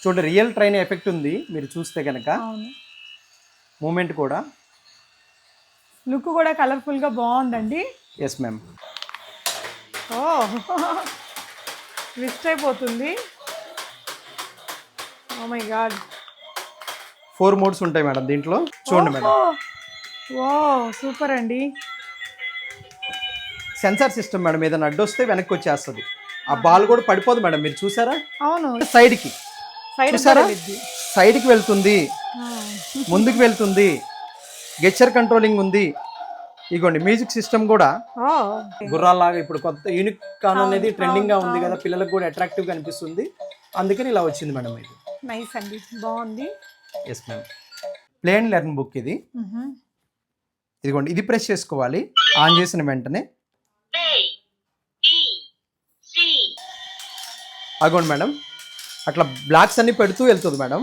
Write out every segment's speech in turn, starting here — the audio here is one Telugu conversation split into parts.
చూడండి రియల్ ట్రైన్ ఎఫెక్ట్ ఉంది మీరు చూస్తే కనుక. అవును, మూమెంట్ కూడా. లుక్ కూడా కలర్ఫుల్గా బాగుందండి. Yes ma'am. ఓ ట్విస్ట్ అయిపోతుంది. Oh my god. 4 మోడ్స్ ఉంటాయి మేడం దీంట్లో. చూడండి మేడం. ఓ సూపర్ అండి. సెన్సార్ సిస్టమ్ మేడం, ఏదైనా అడ్డు వస్తే వెనక్కి వచ్చేస్తుంది. ఆ బాల్ కూడా పడిపోదు మేడం, మీరు చూసారా? అవును, సైడ్కి చూసారా, వెళ్ళిద్ది. సైడ్కి వెళ్తుంది, ముందుకు వెళ్తుంది, గెచ్చర్ కంట్రోలింగ్ ఉంది. ఇగోండి మ్యూజిక్ సిస్టమ్ కూడా ఓ గుర్రాల్లాగా. ఇప్పుడు కొత్త యూనికాన్ అనేది ట్రెండింగ్ గా ఉంది కదా, పిల్లలకు కూడా అట్రాక్టివ్ గా అనిపిస్తుంది, అందుకని ఇలా వచ్చింది మేడం. ఇది నైస్ అండి, బాగుంది. Yes ma'am. Plane learn book ఇది. ఇదిగోండి, ఇది ప్రెస్ చేసుకోవాలి. ఆన్ చేసిన వెంటనే అగోండి మేడం, అట్లా బ్లాక్స్ అన్ని పెడుతూ వెళ్తుంది మేడం.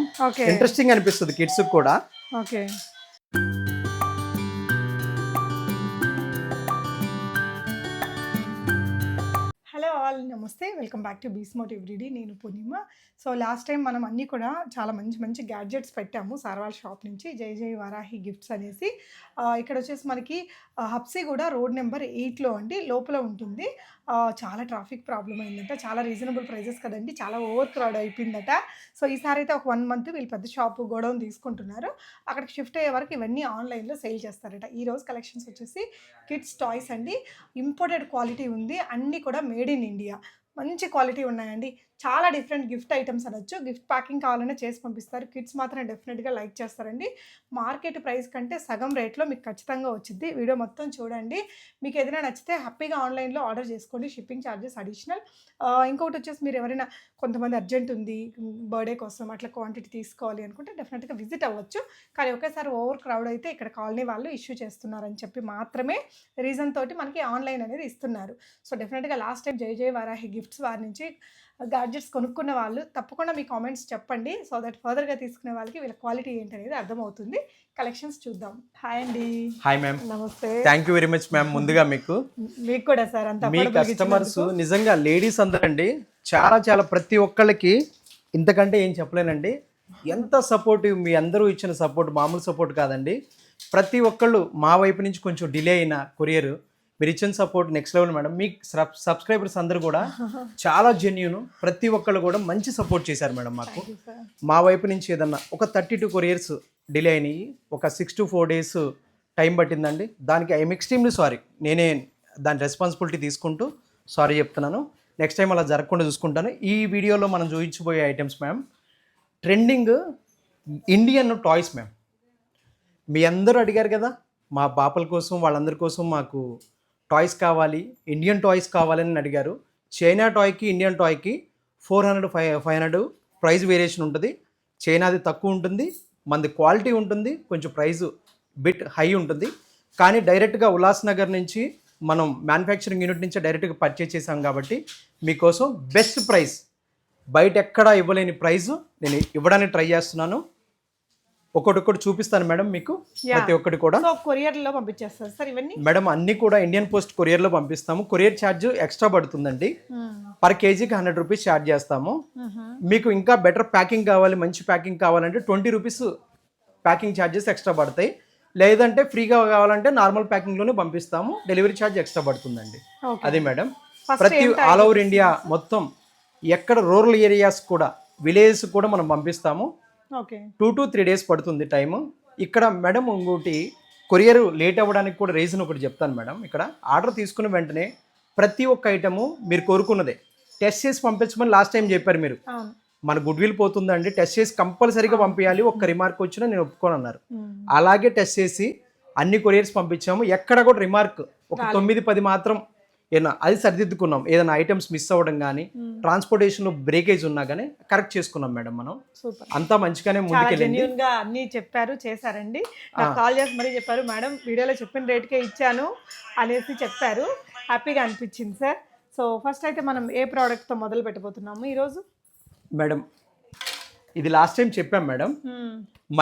ఇంట్రెస్టింగ్ అనిపిస్తుంది కిడ్స్ కూడా. ఓకే. హలో ఆల్, నమస్తే, వెల్కమ్ బ్యాక్ టు బీస్మోట్ ఎవ్రీడే. నేను పూర్ణిమ. సో లాస్ట్ టైం మనం అన్నీ కూడా చాలా మంచి మంచి గ్యాడ్జెట్స్ పెట్టాము సార్వాల్ షాప్ నుంచి, జై జై వారాహి గిఫ్ట్స్ అనేసి. ఇక్కడ వచ్చేసి మనకి హబ్సీ కూడా రోడ్ నెంబర్ 8లో అండి, లోపల ఉంటుంది. చాలా ట్రాఫిక్ ప్రాబ్లం అయిందట, చాలా రీజనబుల్ ప్రైజెస్ కదండి, చాలా ఓవర్ క్రౌడ్ అయిపోయిందట. సో ఈసారి అయితే ఒక 1 మంత్ వీళ్ళు పెద్ద షాపు గోడౌన్ తీసుకుంటున్నారు. అక్కడికి షిఫ్ట్ అయ్యే వరకు ఇవన్నీ ఆన్లైన్లో సేల్ చేస్తారట. ఈ రోజు కలెక్షన్స్ వచ్చేసి కిడ్స్ టాయ్స్ అండి, ఇంపోర్టెడ్ క్వాలిటీ ఉంది, అన్నీ కూడా మేడ్ ఇన్ ఇండియా, మంచి క్వాలిటీ ఉన్నాయండి. చాలా డిఫరెంట్ గిఫ్ట్ ఐటమ్స్ అనొచ్చు. గిఫ్ట్ ప్యాకింగ్ కావాలన్నా చేసి పంపిస్తారు. కిడ్స్ మాత్రం డెఫినెట్గా లైక్ చేస్తారండి. మార్కెట్ ప్రైస్ కంటే సగం రేట్లో మీకు ఖచ్చితంగా వచ్చింది. వీడియో మొత్తం చూడండి. మీకు ఏదైనా నచ్చితే హ్యాపీగా ఆన్లైన్లో ఆర్డర్ చేసుకోండి, షిప్పింగ్ ఛార్జెస్ అడిషనల్. ఇంకొకటి వచ్చేసి మీరు ఎవరైనా కొంతమంది అర్జెంట్ ఉంది, బర్త్డే కోసం అట్లా క్వాంటిటీ తీసుకోవాలి అనుకుంటే డెఫినెట్గా విజిట్ అవ్వచ్చు. కానీ ఒకేసారి ఓవర్ క్రౌడ్ అయితే ఇక్కడ కాలనీ వాళ్ళు ఇష్యూ చేస్తున్నారని చెప్పి మాత్రమే రీజన్ తోటి మనకి ఆన్లైన్ అనేది ఇస్తున్నారు. సో డెఫినెట్గా లాస్ట్ టైం జై జై వారాహి గిఫ్ట్స్ వారి నుంచి గ్యాడ్జెట్స్ కొనుక్కున్న వాళ్ళు తప్పకుండా మీ కామెంట్స్ చెప్పండి, సో దట్ ఫర్దర్గా తీసుకునే వాళ్ళకి వీళ్ళ క్వాలిటీ ఏంటనేది అర్థమవుతుంది. కలెక్షన్స్ చూద్దాం. హాయ్ అండి. Hi ma'am. నమస్తే. Thank you very much ma'am. ముందుగా మీకు కూడా సార్, అంతా మీ కస్టమర్స్ నిజంగా లేడీస్ అందరండి, చాలా చాలా ప్రతి ఒక్కళ్ళకి ఇంతకంటే ఏం చెప్పలేనండి. ఎంత సపోర్టివ్, మీ అందరూ ఇచ్చిన సపోర్ట్ మామూలు సపోర్ట్ కాదండి. ప్రతి ఒక్కళ్ళు మా వైపు నుంచి కొంచెం డిలే అయిన కొరియర్, మీరు ఇచ్చిన సపోర్ట్ నెక్స్ట్ లెవెల్ మేడం. మీ సబ్స్క్రైబర్స్ అందరూ కూడా చాలా జెన్యూన్, ప్రతి ఒక్కళ్ళు కూడా మంచి సపోర్ట్ చేశారు మేడం మాకు. మా వైపు నుంచి ఏదన్నా ఒక 32 కొరియర్స్ డిలే అయినాయి, ఒక 6 to 4 days టైం పట్టిందండి. దానికి ఐఎమ్ ఎక్స్ట్రీమ్లీ సారీ. నేనే దాని రెస్పాన్సిబిలిటీ తీసుకుంటూ సారీ చెప్తున్నాను. నెక్స్ట్ టైం అలా జరగకుండా చూసుకుంటాను. ఈ వీడియోలో మనం చూపించబోయే items ma'am trending Indian toys ma'am. మీ అందరూ అడిగారు కదా మా పాపల కోసం, వాళ్ళందరి కోసం మాకు టాయ్స్ కావాలి, ఇండియన్ టాయ్స్ కావాలని అడిగారు. చైనా టాయ్కి ఇండియన్ టాయ్కి 400-500 ప్రైస్ వేరియేషన్ ఉంటుంది. చైనాది తక్కువ ఉంటుంది, మనది క్వాలిటీ ఉంటుంది, కొంచెం ప్రైస్ బిట్ హై ఉంటుంది. కానీ డైరెక్ట్గా ఉల్లాస్నగర్ నుంచి మనం మ్యానుఫ్యాక్చరింగ్ యూనిట్ నుంచి డైరెక్ట్గా పర్చేస్ చేసాం కాబట్టి మీకోసం బెస్ట్ ప్రైస్, బయట ఎక్కడా ఇవ్వలేని ప్రైస్ నేను ఇవ్వడానికి ట్రై చేస్తున్నాను. ఒక్కొక్కటి చూపిస్తాను మేడం మీకు, ప్రతి ఒక్కటి కూడా. కొరియర్లో పంపించేస్తారు సార్ ఇవన్నీ మేడం. అన్ని కూడా ఇండియన్ పోస్ట్ కొరియర్లో పంపిస్తాము. కొరియర్ ఛార్జ్ ఎక్స్ట్రా పడుతుందండి, పర్ కేజీకి 100 రూపీస్ ఛార్జ్ చేస్తాము. మీకు ఇంకా బెటర్ ప్యాకింగ్ కావాలి, మంచి ప్యాకింగ్ కావాలంటే 20 రూపీస్ ప్యాకింగ్ ఛార్జెస్ ఎక్స్ట్రా పడతాయి. లేదంటే ఫ్రీగా కావాలంటే నార్మల్ ప్యాకింగ్లోనే పంపిస్తాము, డెలివరీ ఛార్జ్ ఎక్స్ట్రా పడుతుందండి. అది మేడం. ప్రతి ఆల్ ఓవర్ ఇండియా మొత్తం ఎక్కడ రూరల్ ఏరియాస్ కూడా, విలేజెస్ కూడా మనం పంపిస్తాము. 2 to 3 days పడుతుంది టైము. ఇక్కడ మేడం ఇంకోటి కొరియర్ లేట్ అవ్వడానికి కూడా రీజన్ ఒకటి చెప్తాను మేడం. ఇక్కడ ఆర్డర్ తీసుకున్న వెంటనే ప్రతి ఒక్క ఐటము మీరు కోరుకున్నదే టెస్ట్ చేసి పంపించమని లాస్ట్ టైం చెప్పారు మీరు. మన గుడ్ విల్ పోతుందండి, టెస్ట్ చేసి కంపల్సరీగా పంపించాలి, ఒక్క రిమార్క్ వచ్చినా నేను ఒప్పుకోను అన్నారు. అలాగే టెస్ట్ చేసి అన్ని కొరియర్స్ పంపించాము. ఎక్కడ కూడా రిమార్క్ ఒక 9-10 మాత్రం ఏదైనా అది సరిదిద్దుకున్నాం. ఏదైనా ఐటమ్స్ మిస్ అవ్వడం కానీ, ట్రాన్స్పోర్టేషన్లో బ్రేకేజ్ ఉన్నా కానీ కరెక్ట్ చేసుకున్నాం మేడం. మనం అంతా మంచిగానే ముందుకెళ్ళింది. అన్ని చెప్పారు, చేశారండి. నాకు కాల్ చేసి మరీ చెప్పారు, మేడం వీడియోలో చెప్పిన రేట్కే ఇచ్చాను అనేసి చెప్పారు. హ్యాపీగా అనిపించింది సార్. సో ఫస్ట్ అయితే మనం ఏ ప్రోడక్ట్తో మొదలు పెట్టబోతున్నాము ఈరోజు మేడం? ఇది లాస్ట్ టైం చెప్పాం మేడం,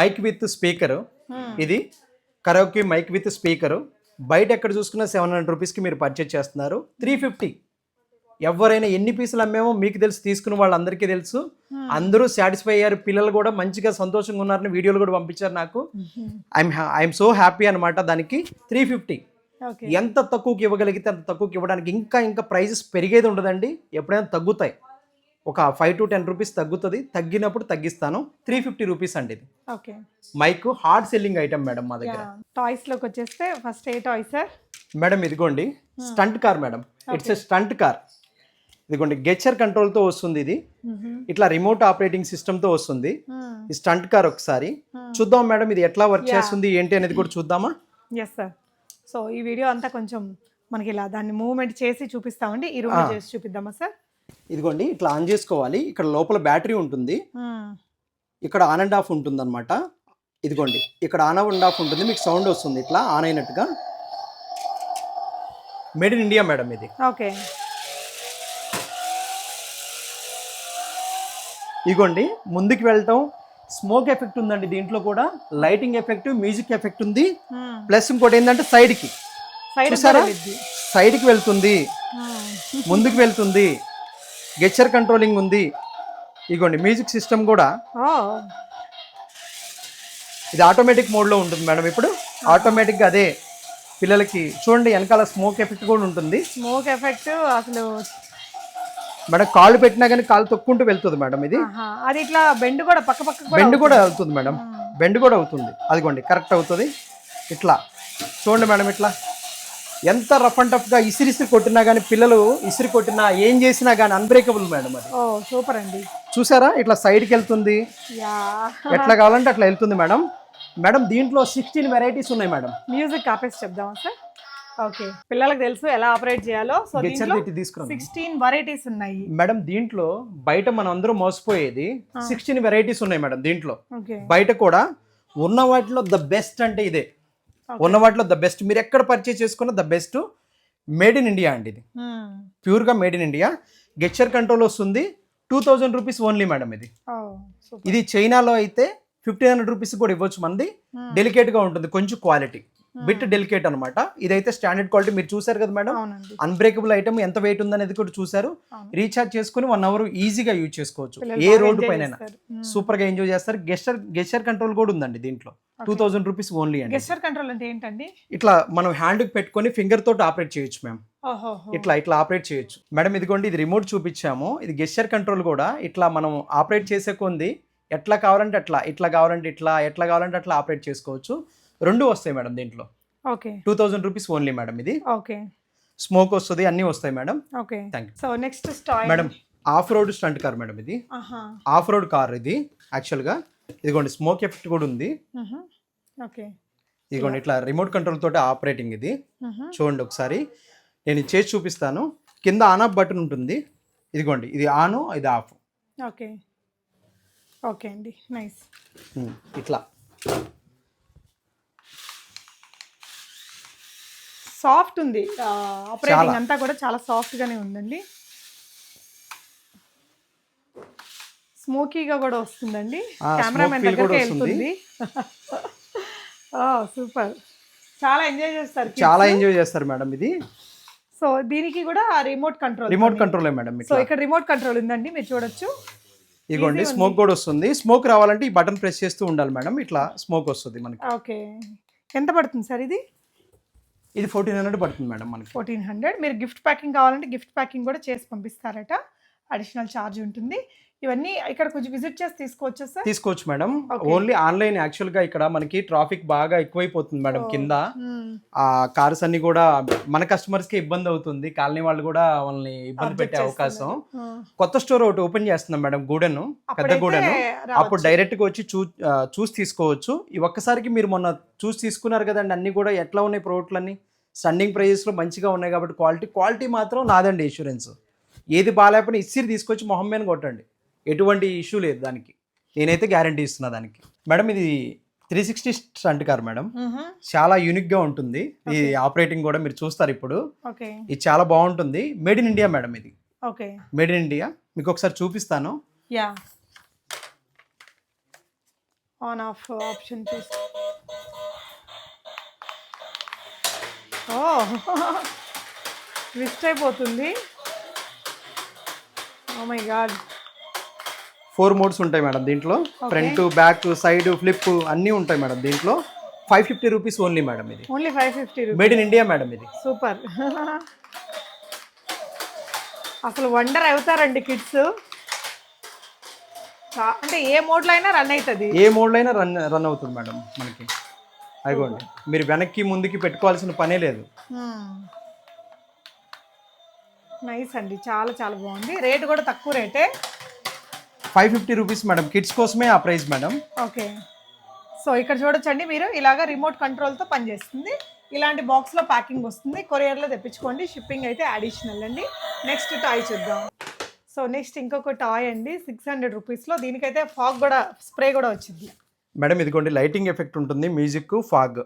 మైక్ విత్ స్పీకర్. ఇది కరోకే మైక్ విత్ స్పీకర్. బయట ఎక్కడ చూసుకున్నా 700 రూపీస్కి మీరు పర్చేజ్ చేస్తున్నారు. 350 ఎవరైనా ఎన్ని పీసులు అమ్మేమో మీకు తెలుసు, తీసుకున్న వాళ్ళందరికీ తెలుసు. అందరూ సాటిస్ఫై అయ్యారు, పిల్లలు కూడా మంచిగా సంతోషంగా ఉన్నారని వీడియోలు కూడా పంపించారు నాకు. ఐఎమ్ సో హ్యాపీ అనమాట. దానికి 350 ఓకే. ఎంత తక్కువకి ఇవ్వగలిగితే అంత తక్కువకి ఇవ్వడానికి. ఇంకా ప్రైజెస్ పెరిగేది ఉండదండి, ఎప్పుడైనా తగ్గుతాయి. ఒక 5 to 10 రూపీస్ తగ్గుతుంది, తగ్గినప్పుడు తగ్గిస్తాను. 350 రూపీస్ అండి ఇది. Okay. Mike hard selling item madam మా దగ్గర. టాయ్స్ లోకి వచ్చేస్తే ఫస్ట్ ఏ టాయ్ సార్? మేడం ఇదిగోండి stunt car madam. It's a stunt car. ఇదిగోండి గెచ్చర్ కంట్రోల్తో వస్తుంది ఇది. ఇట్లా రిమోట్ ఆపరేటింగ్ సిస్టమ్తో వస్తుంది ఈ స్టంట్ కార్. ఒకసారి చూద్దాం మేడం ఇది ఎట్లా వర్క్ చేస్తుంది ఏంటి అనేది కూడా చూద్దామా? Yes sir. సో ఈ వీడియో అంతా కొంచెం మనకి ఇలా దాన్ని మూవ్మెంట్ చేసి చూపిస్తామండి. ఈ రూమ్ చేసి చూపిద్దామా సార్? ఇదిగోండి ఇట్లా ఆన్ చేసుకోవాలి. ఇక్కడ లోపల బ్యాటరీ ఉంటుంది, ఇక్కడ ఆన్ అండ్ ఆఫ్ ఉంటుంది అనమాట. ఇదిగోండి ఇక్కడ ఆన్ అండ్ ఆఫ్ ఉంటుంది, మీకు సౌండ్ వస్తుంది ఇట్లా ఆన్ అయినట్టుగా. మేడ్ ఇన్ ఇండియా మేడం ఇది. ఓకే. ఇదిగోండి ముందుకు వెళ్ళటం, స్మోక్ ఎఫెక్ట్ ఉందండి దీంట్లో కూడా, లైటింగ్ ఎఫెక్ట్, మ్యూజిక్ ఎఫెక్ట్ ఉంది. ప్లస్ ఇంకోటి ఏంటంటే సైడ్కి చూసారా, సైడ్కి వెళ్తుంది, ముందుకు వెళ్తుంది, గెచ్చర్ కంట్రోలింగ్ ఉంది. ఇదిగోండి మ్యూజిక్ సిస్టమ్ కూడా ఇది ఆటోమేటిక్ మోడ్లో ఉంటుంది మేడం. ఇప్పుడు ఆటోమేటిక్గా అదే పిల్లలకి చూడండి వెనకాల స్మోక్ ఎఫెక్ట్ కూడా ఉంటుంది. స్మోక్ ఎఫెక్ట్ అసలు మేడం కాళ్ళు పెట్టినా కానీ కాళ్ళు తొక్కుంటూ వెళ్తుంది మేడం ఇది. అది ఇట్లా బెండ్ కూడా పక్క బెండ్ కూడా అవుతుంది మేడం, బెండ్ కూడా అవుతుంది. అదిగోండి కరెక్ట్ అవుతుంది. ఇట్లా చూడండి మేడం, ఇట్లా ఎంత రఫ్ అండ్ టఫ్గా ఇసిరిసిరి కొట్టినా కానీ, పిల్లలు ఇసిరి కొట్టినా ఏం చేసినా కానీ అన్బ్రేకబుల్ మేడం అది. సూపర్ అండి. చూసారా ఇట్లా సైడ్కి వెళ్తుంది, ఎట్లా కావాలంటే అట్లా వెళ్తుంది మేడం. మేడం దీంట్లో 16 వెరైటీస్ ఉన్నాయి మేడం. మ్యూజిక్ ఆపేసి చెప్దామా సార్? ఓకే. పిల్లలకు తెలుసు ఎలా ఆపరేట్ చేయాలో. సో దీంట్లో 16 వెరైటీస్ ఉన్నాయి మేడం. దీంట్లో బయట మనం అందరూ మోసపోయేది 16 వెరైటీస్ ఉన్నాయి మేడం దీంట్లో. ఓకే. బయట కూడా ఉన్న వాటిలో ద బెస్ట్ అంటే ఇదే, ఉన్న వాటిలో ద బెస్ట్. మీరు ఎక్కడ పర్చేస్ చేసుకున్న the best made in India అండి ఇది. ప్యూర్గా మేడ్ ఇన్ ఇండియా. గెచ్చర్ కంట్రోల్ వస్తుంది, 2000 రూపీస్ ఓన్లీ మేడం ఇది. ఇది చైనాలో అయితే 1500 రూపీస్ కూడా ఇవ్వచ్చు. మంది డెలికేట్గా ఉంటుంది, కొంచెం క్వాలిటీ బిట్ డెలికేట్ అనమాట. ఇదైతే స్టాండర్డ్ క్వాలిటీ. మీరు చూసారు కదా మేడం, అన్బ్రేకబుల్ ఐటమ్ ఎంత వెయిట్ ఉందనేది కూడా చూసారు. రీఛార్జ్ చేసుకుని 1 hour ఈజీగా యూజ్ చేసుకోవచ్చు, ఏ రోడ్డు పైన. సూపర్ గా ఎంజాయ్ చేస్తారు. గెస్చర్ కంట్రోల్ కూడా ఉందండి దీంట్లో. 2000 రూపీస్ ఓన్లీ అండి. గెస్చర్ కంట్రోల్ అంటే ఏంటండి? ఇట్లా మనం హ్యాండ్ కి పెట్టుకొని ఫింగర్ తోటి ఆపరేట్ చేయొచ్చు మ్యామ్. ఇట్లా ఆపరేట్ చేయొచ్చు మేడం. ఇదిగోండి ఇది రిమోట్ చూపించాము. ఇది గెస్చర్ కంట్రోల్ కూడా ఇట్లా మనం ఆపరేట్ చేసే కొంది ఎట్లా కావాలంటే అట్లా, ఇట్లా కావాలంటే ఇట్లా, ఎట్లా కావాలంటే అట్లా ఆపరేట్ చేసుకోవచ్చు. 2 వస్తాయి మేడం దీంట్లో. ఓకే. 2000 రూపీస్ ఓన్లీ మేడం ఇది. ఓకే. స్మోక్ వస్తుంది, అన్నీ వస్తాయి madam. Okay. Thank you. So next star madam off road stunt car madam ఇది. ఆఫ్ రోడ్ కార్ ఇది యాక్చువల్గా. ఇదిగోండి స్మోక్ ఎఫెక్ట్ కూడా ఉంది. ఓకే. ఇదిగోండి ఇట్లా రిమోట్ కంట్రోల్ తోటి ఆపరేటింగ్ ఇది. చూడండి ఒకసారి నేను చేసి చూపిస్తాను. కింద ఆన్ ఆఫ్ బటన్ ఉంటుంది. ఇదిగోండి ఇది ఆన్, ఇది ఆఫ్. ఓకే. ఓకే అండి, నైస్. ఇట్లా సాఫ్ట్ ఉంది, ఆపరేటింగ్ అంతా కూడా చాలా సాఫ్ట్ గానే ఉందండి. స్మోకీగా కూడా వస్తుందండి. కెమెరామెన్ దగ్గరికి వెళ్తుంది. సూపర్, చాలా ఎంజాయ్ చేస్తారు, చాలా ఎంజాయ్ చేస్తారు మేడం ఇది. సో దీనికి కూడా రిమోట్ కంట్రోల్ మేడం. సో ఇక్కడ రిమోట్ కంట్రోల్ ఉందండి, మీరు చూడొచ్చు. ఇదిగోండి స్మోక్ కూడా వస్తుంది. స్మోక్ రావాలంటే ఈ బటన్ ప్రెస్ చేస్తూ ఉండాలి మేడం, ఇట్లా స్మోక్ వస్తుంది మనకి. ఓకే. ఎంత పడుతుంది సార్ ఇది? ఇది 1400 పడుతుంది మేడం మనకి. 1400. మీరు గిఫ్ట్ ప్యాకింగ్ కావాలంటే గిఫ్ట్ ప్యాకింగ్ కూడా చేసి పంపిస్తారట, అడిషనల్ ఛార్జ్ ఉంటుంది. ఇవన్నీ ఇక్కడ కొంచెం విజిట్ చేసి తీసుకోవచ్చు సార్? తీసుకోవచ్చు మేడం. Only online. యాక్చువల్ గా ఇక్కడ మనకి ట్రాఫిక్ బాగా ఎక్కువైపోతుంది మేడం కింద. ఆ కార్స్ అన్ని కూడా మన కస్టమర్స్ కి ఇబ్బంది అవుతుంది, కాలనీ వాళ్ళు కూడా వాళ్ళని ఇబ్బంది పెట్టే అవకాశం. కొత్త స్టోర్ ఒకటి ఓపెన్ చేస్తున్నాం మేడం, గూడెను, పెద్ద గూడెను. అప్పుడు డైరెక్ట్ గా వచ్చి చూసి తీసుకోవచ్చు. ఈ ఒక్కసారికి మీరు మొన్న చూసి తీసుకున్నారు కదండి, అన్ని కూడా ఎట్లా ఉన్నాయి ప్రోడక్ట్లు అన్ని స్టండింగ్ ప్రైజెస్ లో మంచిగా ఉన్నాయి కాబట్టి క్వాలిటీ మాత్రం నాదండి ఇన్సూరెన్స్. ఏది బాగాలేకపోయినా ఇసిరి తీసుకొచ్చి మొహం మీద కొట్టండి, ఎటువంటి ఇష్యూ లేదు దానికి. నేనైతే గ్యారంటీ ఇస్తున్నా దానికి. మేడం ఇది 360 స్టంట్ కార్ మేడం. చాలా యూనిక్ గా ఉంటుంది ఈ ఆపరేటింగ్ కూడా, మీరు చూస్తారు ఇప్పుడు. ఇది చాలా బాగుంటుంది. మేడ్ ఇన్ ఇండియా మేడం ఇది. Made in India. మీకు ఒకసారి చూపిస్తాను. ఆన్ ఆఫ్ ఆప్షన్ ట్విస్ట్ అయిపోతుంది. Oh my god. 4 మోడ్స్ ఉంటాయి మేడం దీంట్లో. ఫ్రంట్, బ్యాక్, సైడ్, ఫ్లిప్ అన్నీ ఉంటాయి మేడం దీంట్లో. 550 రూపీస్ ఓన్లీ మేడం ఇది. Only 550 rupees. Made in India madam ఇది. సూపర్. అసలు వండర్ అవుతారండి కిడ్స్. అంటే ఏ మోడ్లో అయినా రన్ అవుతుంది. ఏ మోడ్లో అయినా రన్ అవుతుంది మేడం మనకి. అదిగోండి, మీరు వెనక్కి ముందుకి పెట్టుకోవాల్సిన పనే లేదు. నైస్ అండి, చాలా చాలా బాగుంది. రేట్ కూడా తక్కువ రేటే. 550 రూపీస్ మేడం. కిడ్స్ కోసమే ఆ ప్రైస్ మేడం. ఓకే. సో ఇక్కడ చూడొచ్చండి మీరు, ఇలాగా రిమోట్ కంట్రోల్తో పనిచేస్తుంది. ఇలాంటి బాక్స్లో ప్యాకింగ్ వస్తుంది. కొరియర్లో తెప్పించుకోండి. షిప్పింగ్ అయితే అడిషనల్ అండి. నెక్స్ట్ టాయ్ చూద్దాం. సో నెక్స్ట్ ఇంకొక టాయ్ అండి 600 రూపీస్లో. దీనికైతే ఫాగ్ కూడా, స్ప్రే కూడా వచ్చింది మేడం. ఇదిగోండి, లైటింగ్ ఎఫెక్ట్ ఉంటుంది, మ్యూజిక్, ఫాగ్.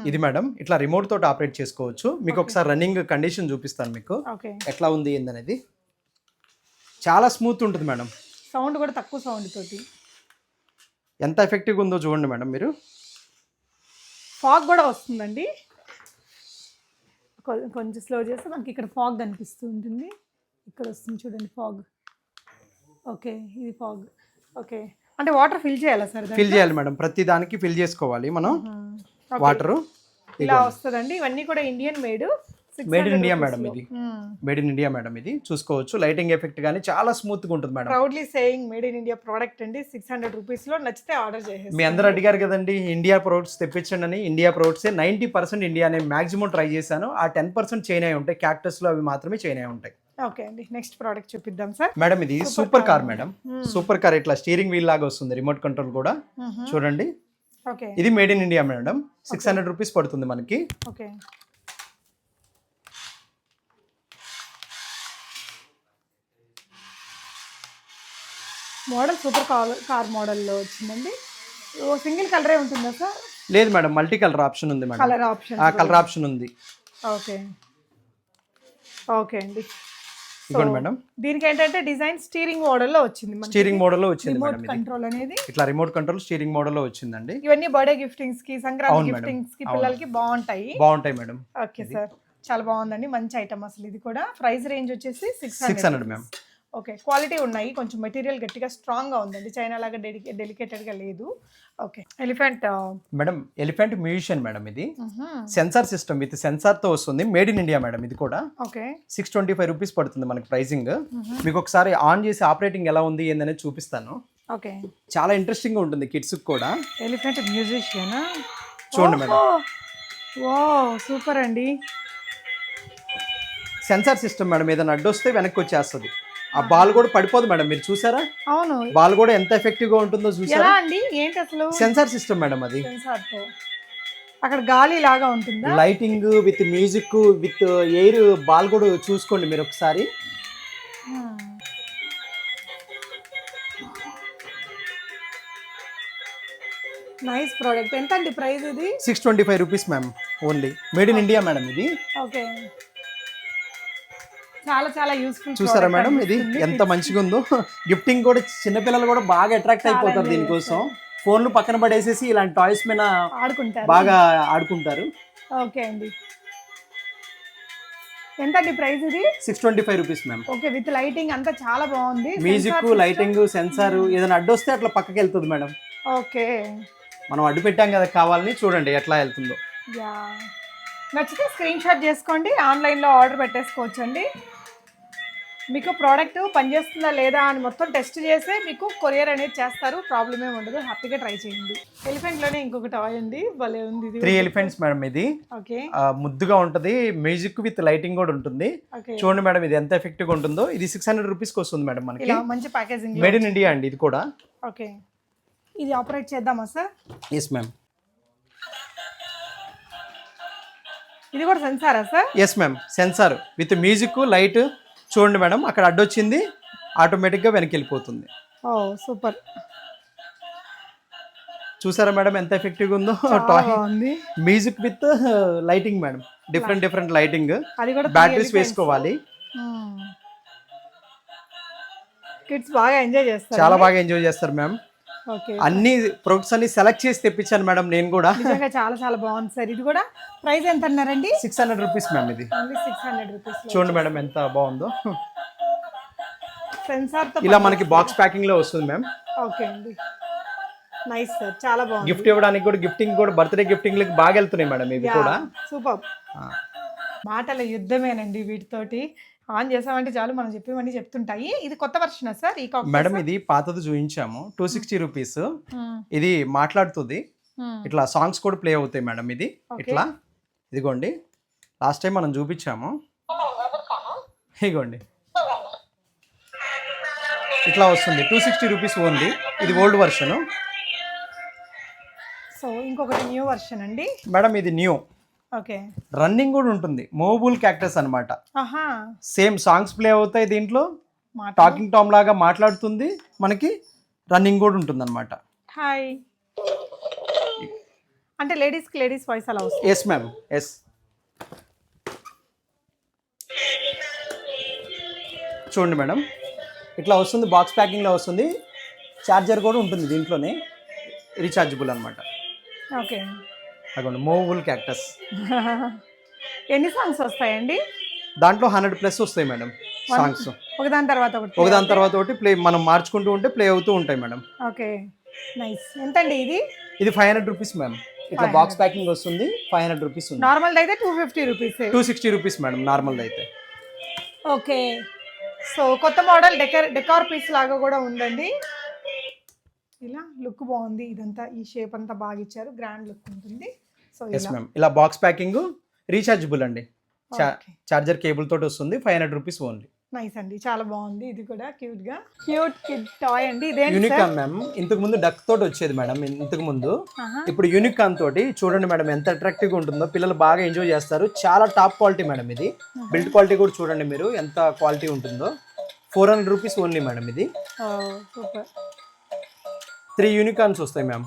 ఇది మేడం ఇట్లా రిమోట్ తోటి ఆపరేట్ చేసుకోవచ్చు. మీకు ఒకసారి రన్నింగ్ కండిషన్ చూపిస్తాను మీకు ఎట్లా ఉంది ఏందనేది. చాలా స్మూత్ ఉంటుంది మేడం. సౌండ్ కూడా తక్కువ సౌండ్ తోటి ఎంత ఎఫెక్టివ్గా ఉందో చూడండి మేడం మీరు. ఫాగ్ కూడా వస్తుందండి. కొంచెం స్లో చేస్తే మనకి ఇక్కడ ఫాగ్ కనిపిస్తూ ఉంటుంది. ఇక్కడ వస్తుంది చూడండి ఫాగ్. ఓకే, ఇది ఫాగ్. ఓకే, అంటే వాటర్ ఫిల్ చేయాలా సార్? ఫిల్ చేయాలి మేడం, ప్రతి దానికి ఫిల్ చేసుకోవాలి మనం వాటర్. ఇలా వస్తుందండి. ఇవన్నీ కూడా Indian made in India madam ఇది. మేడ్ ఇన్ ఇండియా మేడం ఇది. చూసుకోవచ్చు లైటింగ్ ఎఫెక్ట్ కానీ చాలా స్మూత్ గా ఉంటుంది madam. Proudly saying made in India product అండి. 600 రూపీస్లో నచ్చితే ఆర్డర్ చేసేసి. మీ అందరూ అడిగారు కదండి ఇండియా ప్రొడక్ట్స్ తెప్పించండి అని. ఇండియా ప్రొడక్ట్సే 90% ఇండియానే మ్యాక్సిమం ట్రై చేశాను. ఆ 10% చైనా ఉంటాయి. క్యాక్టస్లో అవి మాత్రమే చైనా ఉంటాయి. ఓకే అండి, నెక్స్ట్ ప్రోడక్ట్ చూపిద్దాం సార్. మేడం ఇది super car madam. Super car ఇట్లా స్టీరింగ్ వీల్ లాగా వస్తుంది, రిమోట్ కంట్రోల్ కూడా. చూడండి, ఇది made in India madam. 600 rupees పడుతుంది మనకి. ఓకే, మోడల్ సూపర్ కార్ మోడల్లో వచ్చిందండి. ఓ సింగిల్ కలరే ఉంటుందా సార్? లేదు మేడం, మల్టీ కలర్ ఆప్షన్ ఉంది madam. Colour option, colour option ఉంది. ఓకే ఓకే అండి. ఇదిగోండి మేడం, దీనికి ఏంటంటే డిజైన్ స్టీరింగ్ మోడల్లో వచ్చింది. స్టీరింగ్ మోడల్లో వచ్చింది మేడం. కంట్రోల్ అనేది ఇట్లా రిమోట్ కంట్రోల్ స్టీరింగ్ మోడల్లో వచ్చిందండి. ఇవన్నీ బర్త్డే గిఫ్టింగ్స్ కి, సంక్రాంతి గిఫ్టింగ్స్ కి పిల్లలకి బాగుంటాయి మేడం. ఓకే సార్, చాలా బాగుందండి. మంచి ఐటమ్ అసలు. ఇది కూడా ప్రైస్ రేంజ్ వచ్చేసి 600 మ్యామ్. ఓకే, క్వాలిటీ ఉన్నాయి. కొంచెం మెటీరియల్ గట్టిగా స్ట్రాంగ్ గా ఉందండి. చైనా లాగా డెలికేటెడ్ గా లేదు. Okay, elephant madam. Elephant musician madam ఇది. సెన్సార్ సిస్టమ్ విత్ సెన్సార్ తో వస్తుంది. మేడ్ ఇన్ ఇండియా మేడం ఇది కూడా. ఓకే, 625 రూపీస్ పడుతుంది మనకి ప్రైసింగ్. మీకు ఒకసారి ఆన్ చేసి ఆపరేటింగ్ ఎలా ఉంది ఏందనేది చూపిస్తాను. ఓకే, చాలా ఇంట్రెస్టింగ్ గా ఉంటుంది కిడ్స్ కూడా. ఎలిఫెంట్ మ్యూజిషియన్ చూడండి మేడం. వావ్, సూపర్ అండి. సెన్సార్ సిస్టమ్ మేడం, ఏదైనా అడ్డు వస్తే వెనక్కి వచ్చేస్తుంది. ఆ బాల్ కూడా పడిపోదు మేడం, మీరు చూసారా? అవును, బాల్ కూడా ఎంత ఎఫెక్టివ్ గా ఉంటుందో చూసారా అండి? ఏంటి అసలు? సెన్సార్ సిస్టమ్ మేడం అది. సెన్సార్ తో అక్కడ గాలి లాగా ఉంటుందా? Lighting with music with air. Ball కూడా చూసుకోండి మీరు ఒకసారి. Nice product. ఎంత అండి ప్రైస్ ఇది? 625 rupees ma'am only. Made in India madam ఇది. ఓకే, చాలా చాలా యూస్ఫుల్. చూసారా మేడం ఇది ఎంత మంచిగా ఉందో. గిఫ్టింగ్ కూడా చిన్నపిల్లలు కూడా బాగా అట్రాక్ట్ అయిపోతారు దీనికోసం. ఫోన్లు పక్కన పడేసేసి ఇలాంటి టాయ్స్ మీద ఆడుకుంటారు, బాగా ఆడుకుంటారు. ఓకే అండి, ఎంత అండి ప్రైస్ ఇది? 625 rupees ma'am. Okay, with lighting అంతా చాలా బాగుంది. Music, lighting, sensor. ఏదైనా అడ్డు వస్తే అట్లా పక్కకి వెళ్తుంది మేడం. ఓకే, మనం అడ్డు పెట్టాం కదా కావాలని, చూడండి ఎట్లా వెళ్తుందో. నచ్చితే స్క్రీన్ షాట్ చేసుకోండి, ఆన్లైన్లో ఆర్డర్ పెట్టేసుకోవచ్చు అండి. మీకు ప్రోడక్ట్ పనిచేస్తుందా లేదా అని మొత్తం టెస్ట్ చేసి మీకు కొరియర్ అనేది చేస్తారు. ప్రాబ్లమ్ ఏమి ఉండదు, హ్యాపీగా ట్రై చేయండి. ఎలిఫెంట్లోనే ఇంకొక టాయ్ ఉంది, భలే ఉంది. 3 ఎలిఫెంట్స్ మేడం ఇది. ఓకే, ముద్దుగా ఉంటుంది. మ్యూజిక్ విత్ లైటింగ్ కూడా ఉంటుంది. చూడండి మేడం ఇది ఎంత ఎఫెక్టివ్ గా ఉంటుందో. ఇది 600 రూపీస్కి వస్తుంది మేడం మనకి. మంచి ప్యాకేజింగ్, మేడ్ ఇన్ ఇండియా అండి ఇది కూడా. ఓకే, ఇది ఆపరేట్ చేద్దామా సార్? Yes ma'am. ఇది కూడా సెన్సారా sir? Yes ma'am, sensor with music, light. చూడండి మేడం, అక్కడ అడ్డొచ్చింది, ఆటోమేటిక్గా వెనక్కి వెళ్ళిపోతుంది. ఓ సూపర్. చూసారా మేడం ఎంత ఎఫెక్టివ్గా ఉందో toy. Music with lighting madam, different lighting. Batteries వేసుకోవాలి. కిడ్స్ బాగా ఎంజాయ్ చేస్తారు, చాలా బాగా ఎంజాయ్ చేస్తారు మ్యామ్. అన్ని ప్రొడక్ట్స్ అన్ని సెలెక్ట్ చేసి తెప్పించాను మేడం నేను కూడా. నిజంగా చాలా చాలా బాగుంది సార్. ఇది కూడా ప్రైస్ ఎంత అన్నారండి? 600 రూపీస్ మ్యామ్ ఇది. 600 రూపీస్. చూడండి మేడం ఎంత బాగుందో. సెన్సార్తో ఇలా మనకి బాక్స్ ప్యాకింగ్ లో వస్తుంది మ్యామ్. ఓకే అండి, నైస్ సార్, చాలా బాగుంది. గిఫ్ట్ ఇవ్వడానికి కూడా, గిఫ్టింగ్ కూడా, బర్త్డే గిఫ్టింగ్ లకి బాగా వెళ్తున్నాయి మేడం ఇవి కూడా. సూపర్. మాటల యుద్ధమేనండి వీటితోటి. ఆన్ చేసామంటే చాలు మనం చెప్పేవన్నీ చెప్తుంటాయి. ఇది కొత్త వర్షన్ సార్ ఈ కాక్టైల్? మేడం ఇది పాతది చూపించాము, 260 రూపీస్. ఇది మాట్లాడుతుంది, ఇట్లా సాంగ్స్ కూడా ప్లే అవుతాయి మేడం. ఇది ఇట్లా ఇదిగోండి, లాస్ట్ టైం మనం చూపించాము, ఇదిగోండి ఇట్లా వస్తుంది. 260 రూపీస్ ఓన్లీ. ఇది ఓల్డ్ వర్షన్. సో ఇంకొకటి న్యూ వర్షన్ అండి మేడం. ఇది న్యూ. ఓకే. రన్నింగ్ కూడా ఉంటుంది, మూవబుల్ క్యాక్టస్ అనమాట. సేమ్ సాంగ్స్ ప్లే అవుతాయి దీంట్లో, టాకింగ్ టామ్ లాగా మాట్లాడుతుంది, మనకి రన్నింగ్ కూడా ఉంటుంది అనమాట. హాయ్ అంటే లేడీస్ వాయిస్ అలా వస్తుంది. Yes ma'am, yes. చూడండి మేడం, ఇట్లా వస్తుంది, బాక్స్ ప్యాకింగ్లో వస్తుంది. ఛార్జర్ కూడా ఉంటుంది దీంట్లోనే, రీఛార్జబుల్ అనమాట. ఓకే. అదిగోండి మూవబుల్ క్యాక్టస్. ఎన్ని సాంగ్స్ వస్తాయండి దాంట్లో? 100+ వస్తాయి మేడం సాంగ్స్. ఒకదాని తర్వాత ఒకటి ప్లే, మనం మార్చుకుంటూ ఉంటే ప్లే అవుతూ ఉంటాయి మేడం. Okay, nice. ఎంతండి ఇది? ఇది 500 రూపీస్ మ్యామ్. ఇట్లా బాక్స్ ప్యాకింగ్ వస్తుంది, 500 రూపీస్ ఉంది. నార్మల్ అయితే 250 రూపీస్. 260 రూపీస్ మేడం నార్మల్ అయితే. ఓకే. సో కొత్త మోడల్ డెకార్ పీస్ లాగా కూడా ఉందండి. ఇలా లుక్ బాగుంది, ఇదంతా ఈ షేప్ అంతా బాగా ఇచ్చారు, గ్రాండ్ లుక్ ఉంటుంది. So yes ma'am. ఇలా బాక్స్ ప్యాకింగ్, రీఛార్జబుల్ అండి, చార్జర్ కేబుల్ తోటి వస్తుంది. 500 రూపీస్ ఓన్లీ. నైస్ అండి, చాలా బాగుంది. ఇది కూడా క్యూట్ కిడ్ టాయ్ అండి. ఇదేంటి యూనికాన్ మ్యామ్. ఇంతకు ముందు డక్ తోటి వచ్చేది మేడం ఇంతకు ముందు. ఇప్పుడు యూనికాన్ తోటి చూడండి మేడం ఎంత అట్రాక్టివ్ గా ఉంటుందో, పిల్లలు బాగా ఎంజాయ్ చేస్తారు. చాలా టాప్ క్వాలిటీ మేడం ఇది. బిల్డ్ క్వాలిటీ కూడా చూడండి మీరు ఎంత క్వాలిటీ ఉంటుందో. 400 రూపీస్ ఓన్లీ మేడం ఇది. సూపర్. 3 యూనికాన్స్ వస్తాయి మ్యామ్.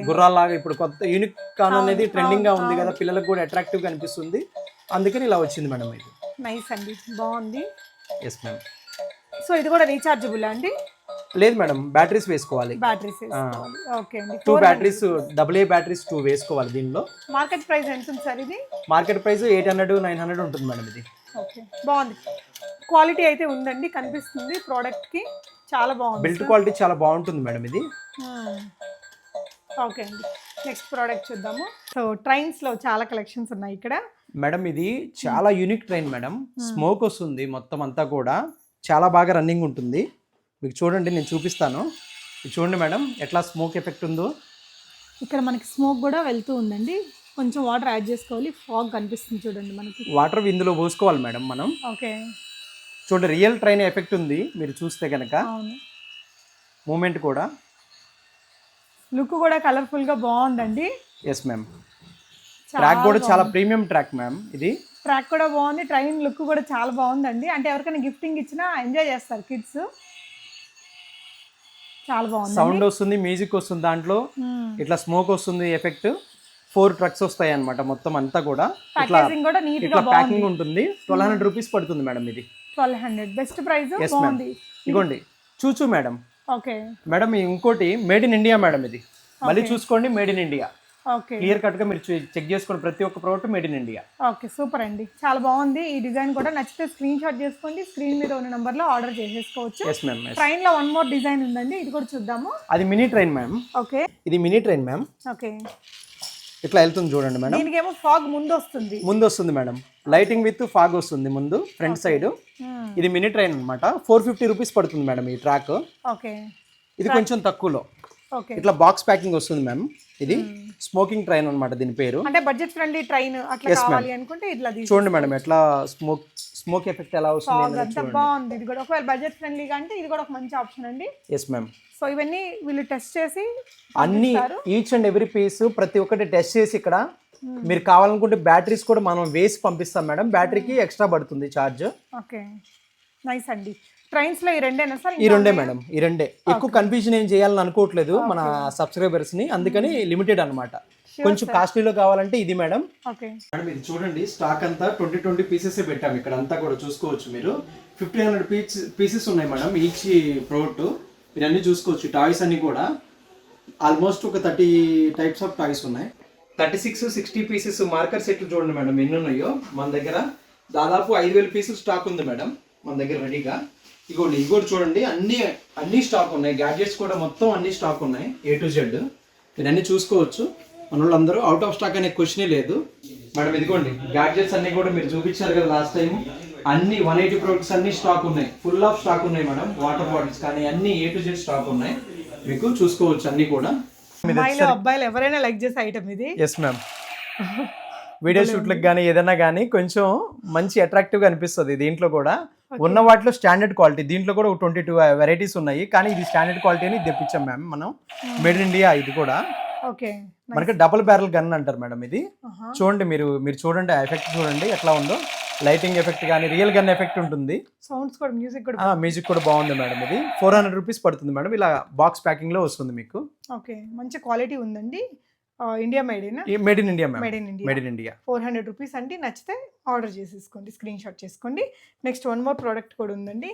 గుర్రాల్లాగా. ఇప్పుడు కొత్త యూనికాన్ అనేది ట్రెండింగ్ గా ఉంది కదా, పిల్లలకు కూడా అట్రాక్టివ్ గా అనిపిస్తుంది, అందుకని ఇలా వచ్చింది మేడం ఇది. నైస్ అండి, బాగుంది. Yes ma'am. సో ఇది కూడా రీఛార్జబుల్ అండి? లేదు మేడం, బ్యాటరీస్ వేసుకోవాలి. ఓకే అండి. 2 బ్యాటరీస్, AA బ్యాటరీస్ 2 వేసుకోవాలి దీనిలో. మార్కెట్ ప్రైస్ ఎంత ఉంది సార్ ఇది? మార్కెట్ ప్రైస్ 800, 900 ఉంటుంది మేడం ఇది. ఓకే, బాగుంది. క్వాలిటీ అయితే ఉందండి, కనిపిస్తుంది ప్రోడక్ట్ కి, చాలా బాగుంది. బిల్డ్ క్వాలిటీ చాలా బాగుంటుంది మేడం ఇది. ఓకే అండి, నెక్స్ట్ ప్రోడక్ట్ చూద్దాము. సో ట్రైన్స్ లో చాలా కలెక్షన్స్ ఉన్నాయి ఇక్కడ మేడం. ఇది చాలా యూనిక్ ట్రైన్ మేడం. స్మోక్ వస్తుంది మొత్తం అంతా కూడా, చాలా బాగా రన్నింగ్ ఉంటుంది. మీకు చూడండి, నేను చూపిస్తాను. చూడండి మేడం ఎట్లా స్మోక్ ఎఫెక్ట్ ఉందో. ఇక్కడ మనకి స్మోక్ కూడా వెళ్తూ ఉందండి. కొంచెం వాటర్ యాడ్ చేసుకోవాలి, ఫాగ్ కనిపిస్తుంది చూడండి మనకి. వాటర్ ఇందులో పోసుకోవాలి మేడం మనం. ఓకే. చూడండి రియల్ ట్రైన్ ఎఫెక్ట్ ఉంది మీరు చూస్తే కనుక. మూమెంట్ కూడా, లుక్ కూడా కలర్ఫుల్ గా బాగుందండి. Yes ma'am. ట్రాక్ కూడా చాలా ప్రీమియం ట్రాక్ మ్యామ్. ఇది ట్రాక్ కూడా బాగుంది, ట్రైన్ లుక్ కూడా చాలా బాగుందండి. అంటే ఎవరికైనా గిఫ్టింగ్ ఇచ్చినా ఎంజాయ్ చేస్తారు కిడ్స్. చాలా బాగుంది. సౌండ్ వస్తుంది, మ్యూజిక్ వస్తుంది దాంట్లో, ఇట్లా స్మోక్ వస్తుంది ఎఫెక్ట్. 4 ట్రక్స్ వస్తాయి అన్నమాట మొత్తం అంతా కూడా. ఇట్లా ప్యాకింగ్ ఉంటుంది. 1200 రూపీస్ పడుతుంది మేడం ఇది. 1200 బెస్ట్ ప్రైస్. బాగుంది. ఇగోండి చూచు మేడం. Okay madam. ఇంకోటి మేడ్ ఇన్ ఇండియా మేడం ఇది. మళ్ళీ చూసుకోండి, made in India. Okay, clear cut గా మీరు చెక్ చేసుకోండి, ప్రతి ఒక్క product made in India. Okay, super అండి, చాలా బాగుంది. ఈ డిజైన్ కూడా నచ్చితే స్క్రీన్ షాట్ చేసుకోండి, స్క్రీన్ మీద ఉన్న నంబర్ లో ఆర్డర్ చేసేసుకోవచ్చు. Yes ma'am. ట్రైన్ లో వన్ మోర్ డిజైన్ ఉందండి, ఇది కూడా చూద్దాము. అది మినీ ట్రైన్ మ్యామ్. ఓకే, ఇది మినీ ట్రైన్ మ్యామ్. ఓకే. ఇట్లా వెళ్తుంది చూడండి మేడం. దీనికేమో ఫాగ్ ముందు వస్తుంది మేడం. లైటింగ్ విత్ ఫాగ్ వస్తుంది ముందు ఫ్రంట్ సైడ్. ఇది మినీ ట్రైన్ అన్నమాట. 450 రూపీస్ పడుతుంది మేడం ఈ ట్రాక్. ఓకే. ఇది కొంచెం తక్కువలో. ఓకే. ఇట్లా బాక్స్ ప్యాకింగ్ వస్తుంది మ్యామ్. ఇది స్మోకింగ్ ట్రైన్ అన్నమాట దీని పేరు. అంటే బడ్జెట్ ఫ్రెండ్లీ ట్రైన్ అట్లా కావాలి అనుకుంటే ఇట్లా చూడండి మేడం ఎట్లా స్మోక్ ఎఫెక్ట్ ఎలా వస్తుంది. అంత బాగుంది. ఇది కూడా ఒకవేళ బడ్జెట్ ఫ్రెండ్లీగా అంటే ఇది కూడా ఒక మంచి ఆప్షన్ అండి. Yes ma'am. సో ఇవన్నీ వీళ్ళు టెస్ట్ చేసి అన్ని ఈచ్ అండ్ ఎవ్రీ పీస్ ప్రతి ఒక్కటి టెస్ట్ చేసి ఇక్కడ మీరు కావాలనుకుంటే బ్యాటరీస్ కూడా మనం వేసి పంపిస్తాం మేడం. బ్యాటరీకి ఎక్స్ట్రా పడుతుంది ఛార్జ్. ఓకే, నైస్ అండి. ట్రైన్స్ లో ఈ రెండేనా సార్? ఈ రెండే మేడం, ఈ రెండే. ఎక్కువ కన్ఫ్యూజన్ ఏం చేయాలని అనుకోవట్లేదు మన సబ్స్క్రైబర్స్ ని, అందుకని లిమిటెడ్ అన్నమాట. కొంచెం కాస్ట్లీలో కావాలంటే ఇది మేడం. ఓకే మేడం ఇది చూడండి, స్టాక్ అంతా 20 పీసెస్ పెట్టాము ఇక్కడ అంతా కూడా చూసుకోవచ్చు మీరు. 1500 పీసెస్ ఉన్నాయి మేడం ఈచ్ ప్రోడక్ట్. మీరు అన్ని చూసుకోవచ్చు. టాయ్స్ అన్ని కూడా ఆల్మోస్ట్ ఒక 30 టైప్స్ ఆఫ్ టాయ్స్ ఉన్నాయి. 36-60 పీసెస్ మార్కర్ సెట్లు చూడండి మేడం ఎన్ని ఉన్నాయో మన దగ్గర. దాదాపు 5000 పీసెస్ స్టాక్ ఉంది మేడం మన దగ్గర రెడీగా. ఇగోండి ఇది కూడా చూడండి, అన్ని స్టాక్ ఉన్నాయి. గ్యాడ్జెట్స్ కూడా మొత్తం అన్ని స్టాక్ ఉన్నాయి, A to Z. మీరు అన్ని చూసుకోవచ్చు. మన వాళ్ళందరూ అవుట్ ఆఫ్ స్టాక్ అనే క్వశ్చనే లేదు మేడం. ఇదిగోండి గ్యాడ్జెట్స్ అన్ని కూడా మీరు చూపించారు కదా లాస్ట్ టైం, అన్ని 180 ప్రొడక్ట్స్ అన్ని స్టాక్ ఉన్నాయి, ఫుల్ ఆఫ్ స్టాక్ ఉన్నాయి మేడం. వాటర్ బాటిల్స్ కానీ అన్ని A to Z స్టాక్ ఉన్నాయి, మీకు చూసుకోవచ్చు అన్ని కూడా. అబ్బాయిలు ఎవరైనా లైక్ చేసే ఐటమ్ ఇది. Yes ma'am. వీడియో షూట్లకు కానీ ఏదైనా కానీ కొంచెం మంచి అట్రాక్టివ్గా అనిపిస్తుంది. దీంట్లో కూడా ఉన్న వాటిలో స్టాండర్డ్ క్వాలిటీ, దీంట్లో కూడా 22 వెరైటీస్ ఉన్నాయి, కానీ ఇది స్టాండర్డ్ క్వాలిటీ అని తెప్పించాం మ్యామ్ మనం. మేడ్ ఇన్ ఇండియా ఇది కూడా. ఓకే, మనకి డబుల్ బ్యారెల్ గన్ అంటారు మేడం ఇది. చూడండి మీరు చూడండి ఆ ఎఫెక్ట్ చూడండి ఎట్లా ఉందో, లైటింగ్ ఎఫెక్ట్ కానీ రియల్ గన్ ఎఫెక్ట్ ఉంటుంది. సౌండ్స్ కూడా, మ్యూజిక్ కూడా బాగుంది మేడం. ఇది 400 రూపీస్ పడుతుంది మేడం. ఇలా బాక్స్ ప్యాకింగ్ లో వస్తుంది మీకు. ఓకే, మంచి క్వాలిటీ ఉందండి. India made in India ma'am. Made in India. 400 rupees అండి. నచ్చితే ఆర్డర్ చేసేసుకోండి, స్క్రీన్ షాట్ చేసుకోండి. నెక్స్ట్ వన్ మోర్ ప్రోడక్ట్ కూడా ఉందండి.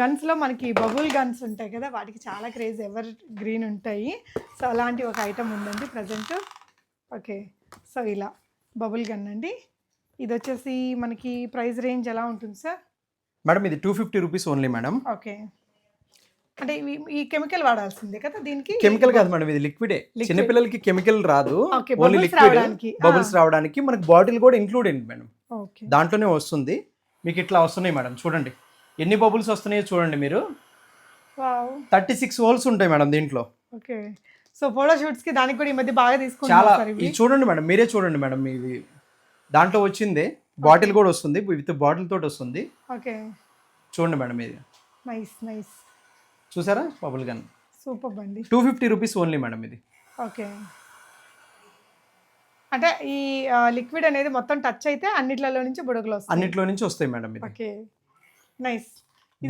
గన్స్లో మనకి బబుల్ గన్స్ ఉంటాయి కదా, వాటికి చాలా క్రేజ్, ఎవర్ గ్రీన్ ఉంటాయి. సో అలాంటి ఒక ఐటమ్ ఉందండి ప్రజెంట్. ఓకే, సో ఇలా బబుల్ గన్ అండి. ఇది వచ్చేసి మనకి ప్రైస్ రేంజ్ ఎలా ఉంటుంది సార్? మేడం ఇది 250 రూపీస్ ఓన్లీ మేడం. ఓకే, అంటే ఈ కెమికల్ వాడాల్సిందే కదా దీనికి? కెమికల్ కాదు మేడం, ఇది లిక్విడే. చిన్నపిల్లలకి కెమికల్ రాదు, ఓన్లీ లిక్విడ్. బబుల్స్ రావడానికి మనకి బాటిల్ కూడా ఇంక్లూడ్ అయింది మేడం, దాంట్లోనే వస్తుంది. మీకు ఇట్లా వస్తున్నాయి మేడం, చూడండి ఎన్ని బబుల్స్ వస్తున్నాయో చూడండి మీరు. 36 హోల్స్ ఉంటాయి మేడం దీంట్లో. ఓకే, సో ఫోటో షూట్స్ కి దానికి కూడా ఈ మధ్య బాగా చాలా. ఇది చూడండి మేడం, మీరే చూడండి మేడం, ఇది దాంట్లో వచ్చింది. బాటిల్ కూడా వస్తుంది, విత్ బాటిల్ తోటి వస్తుంది. ఓకే, చూడండి మేడం ఇది. నైస్. చూసారా బబుల్ గన్? సూపర్ అండి. 250 రూపీస్ ఓన్లీ మేడం ఇది. ఓకే, అంటే ఈ లిక్విడ్ అనేది మొత్తం టచ్ అయితే అన్నిట్లో నుంచి బుడగలు వస్తాయి. అన్నిట్లో నుంచి వస్తాయి మేడం ఇది. Okay, nice.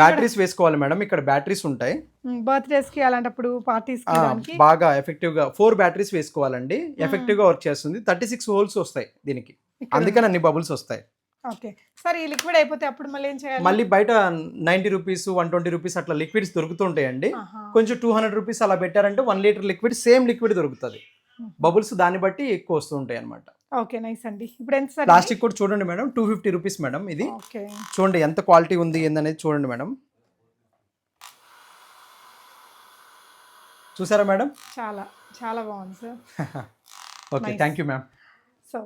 బ్యాటరీస్ వేసుకోవాలి మేడం, ఇక్కడ బ్యాటరీస్ ఉంటాయి. బర్త్డేస్ కి అలాంటప్పుడు పార్టీస్ కి బాగా ఎఫెక్టివ్ గా 4 బ్యాటరీస్ వేసుకోవాలండి. ఎఫెక్టివ్ గా వర్క్ చేస్తుంది. 36 హోల్స్ వస్తాయి దీనికి, అందుకని అన్ని బబుల్స్ వస్తాయి. ఓకే సార్, ఈ లిక్విడ్ అయిపోతే అప్పుడు మళ్ళీ ఏం చేయాలి? మళ్ళీ బయట 90 రూపీస్ 120 రూపీస్ అట్లా లిక్విడ్స్ దొరుకుతుంటాయండి. కొంచెం 200 రూపీస్ అలా పెట్టారంటే 1 లీటర్ లిక్విడ్ సేమ్ లిక్విడ్ దొరుకుతుంది. బబుల్స్ దాన్ని బట్టి ఎక్కువ వస్తూ ఉంటాయి అనమాట. ఓకే, నైస్ అండి. ఇప్పుడు ఎంత సార్? ప్లాస్టిక్ కూడా చూడండి మేడం, 250 రూపీస్ మేడం ఇది. చూడండి ఎంత క్వాలిటీ ఉంది ఏందనేది చూడండి మేడం. చూసారా మేడం? చాలా చాలా బాగుంది sir. Okay, thank you ma'am. So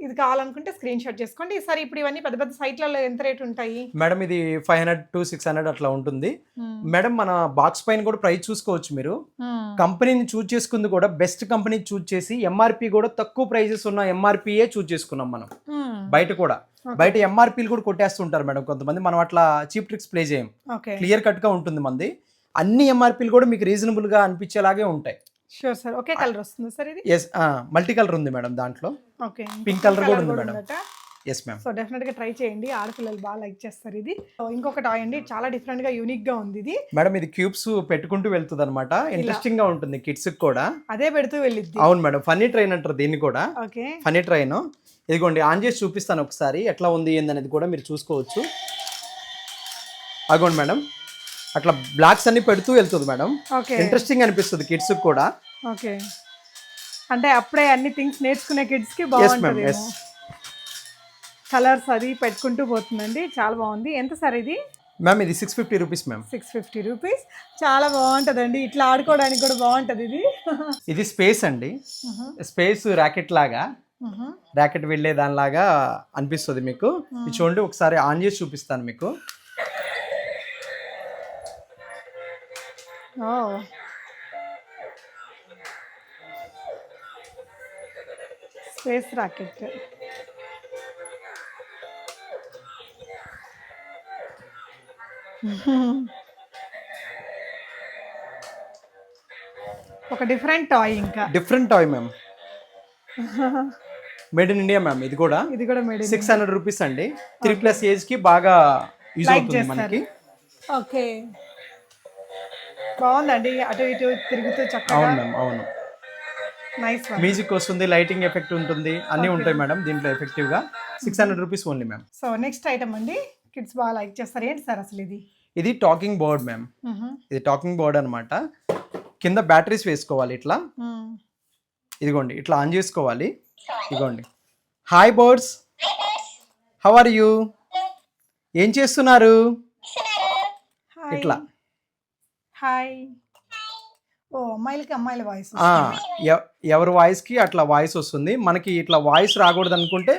ఇది కావాలనుకుంటే స్క్రీన్ షాట్ చేసుకోండి. సరే, ఇప్పుడు ఇవన్నీ పెద్ద పెద్ద సైట్లలో ఎంత రేట్ ఉంటాయి మేడం? ఇది 500 to 600 అట్లా ఉంటుంది మేడం. మన బాక్స్ పైన కూడా ప్రైస్ చూసుకోవచ్చు మీరు. కంపెనీని చూజ్ చేసుకుంది కూడా బెస్ట్ కంపెనీ చూజ్ చేసి, ఎంఆర్పి కూడా తక్కువ ప్రైజెస్ ఉన్న ఎంఆర్పియే చూజ్ చేసుకున్నాం మనం. బయట ఎంఆర్పీలు కూడా కొట్టేస్తుంటారు మేడం కొంతమంది, మనం అట్లా చీప్ ట్రిక్స్ ప్లే చేయం. క్లియర్ కట్ గా ఉంటుంది మంది. అన్ని ఎంఆర్పీలు కూడా మీకు రీజనబుల్ గా అనిపించేలాగే ఉంటాయి. Sure sir. ఓకే కలర్ వస్తుంది సార్ ఇది? ఎస్, మల్టీ కలర్ ఉంది మేడం దాంట్లో. ఓకే, పింక్ కలర్ కూడా ఉంది madam. Yes ma'am. So definite గా ట్రై చేయండి, ఆడపిల్లలు బాగా లైక్ చేస్తారు ఇది. ఇంకొక టాయ్ అండి, చాలా డిఫరెంట్ గా యూనిక్ గా ఉంది ఇది మేడం. ఇది క్యూబ్స్ పెట్టుకుంటూ వెళ్తుంది అనమాట, ఇంట్రెస్టింగ్ గా ఉంటుంది కిడ్స్ కూడా. అదే పెడుతూ వెళ్ళిద్ది. అవును మేడం, ఫన్నీ ట్రైన్ అంటారు దీన్ని కూడా. Okay, funny train. ఇదిగోండి ఆన్ చేసి చూపిస్తాను ఒకసారి ఎట్లా ఉంది ఏందనేది కూడా మీరు చూసుకోవచ్చు. అగోండి మేడం, అట్లా బ్లాక్స్ అన్ని పెడుతూ వెళ్తుంది మేడం. ఇంట్రెస్టింగ్ అనిపిస్తుంది కిడ్స్ కూడా. ఓకే, అంటే అప్పుడే అన్ని థింగ్స్ నేర్చుకునే కిడ్స్ కి బాగుంటుంది. కలర్స్ అది పెట్టుకుంటూ పోతుందండి, చాలా బాగుంది. ఎంత సార్ ఇది? మ్యామ్ ఇది 650 రూపీస్ మ్యామ్. 650 రూపీస్, చాలా బాగుంటుందండి. ఇట్లా ఆడుకోవడానికి కూడా బాగుంటుంది ఇది. ఇది స్పేస్ అండి, స్పేస్ ర్యాకెట్ లాగా, ర్యాకెట్ వెళ్ళే దానిలాగా అనిపిస్తుంది మీకు. ఇది చూడండి, ఒకసారి ఆన్ చేసి చూపిస్తాను మీకు. Space rocket. ఒక డిఫరెంట్ టాయ్, ఇంకా different toy ma'am. Made in India ma'am. ఇది కూడా మేడ్ 600 రూపీస్ అండి. 3+ ఏజ్ కి బాగా యూజ్ అవుతుంది మనకి. ఓకే, బాగుందండి, అటు ఇటు తిరుగుతూ చక్కగా. అవును మ్యామ్, అవును. నైస్. మ్యూజిక్ వస్తుంది, లైటింగ్ ఎఫెక్ట్ ఉంటుంది, అన్ని ఉంటాయి మేడం దీంట్లో ఎఫెక్టివ్ గా. 600 rupees only ma'am. So next item అండి, కిడ్స్ బాగా లైక్ చేస్తారు. ఏంటి సార్ అసలు ఇది? ఇది టాకింగ్ బోర్డ్ మ్యామ్. ఇది టాకింగ్ బోర్డ్ అనమాట. కింద బ్యాటరీస్ వేసుకోవాలి ఇట్లా. ఇదిగోండి ఇట్లా ఆన్ చేసుకోవాలి. ఇదిగోండి, hi birds, how are you? ఏం చేస్తున్నారు? ఇట్లా హాయ్. ఓ అమ్మాయిలకి అమ్మాయిల వాయిస్. ఎవరి వాయిస్కి అట్లా వాయిస్ వస్తుంది. మనకి ఇట్లా వాయిస్ రాకూడదు అనుకుంటే